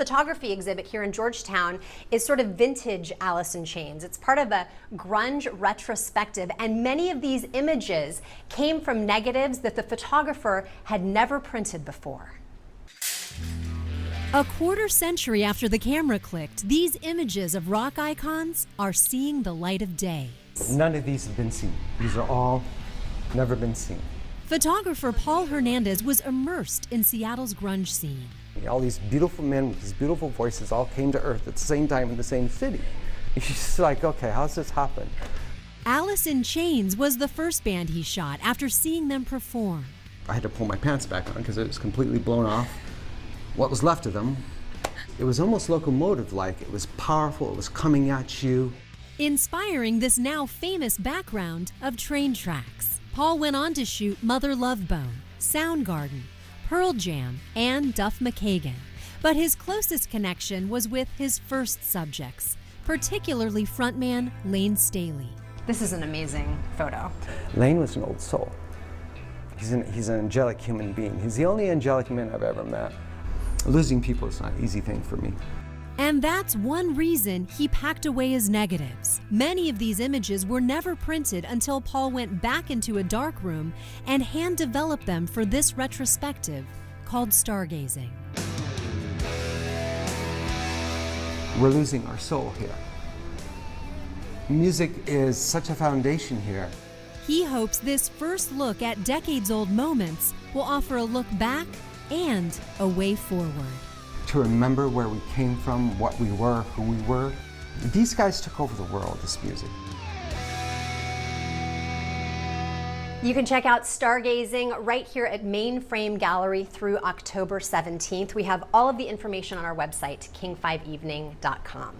photography exhibit here in Georgetown is sort of vintage Alice in Chains. It's part of a grunge retrospective, and many of these images came from negatives that the photographer had never printed before. A quarter century after the camera clicked, these images of rock icons are seeing the light of day. None of these have been seen. These are all never been seen. Photographer Paul Hernandez was immersed in Seattle's grunge scene. All these beautiful men with these beautiful voices all came to Earth at the same time in the same city. It's just like, okay, how's this happen? Alice in Chains was the first band he shot after seeing them perform. I had to pull my pants back on because it was completely blown off. What was left of them, it was almost locomotive-like. It was powerful, it was coming at you. Inspiring this now famous background of train tracks, Paul went on to shoot Mother Love Bone, Soundgarden, Pearl Jam, and Duff McKagan. But his closest connection was with his first subjects, particularly frontman Lane Staley. This is an amazing photo. Lane was an old soul. He's an angelic human being. He's the only angelic man I've ever met. Losing people is not an easy thing for me. And that's one reason he packed away his negatives. Many of these images were never printed until Paul went back into a dark room and hand-developed them for this retrospective called Stargazing. We're losing our soul here. Music is such a foundation here. He hopes this first look at decades-old moments will offer a look back and a way forward. To remember where we came from, what we were, who we were. These guys took over the world, this music. You can check out Stargazing right here at Mainframe Gallery through October 17th. We have all of the information on our website, king5evening.com.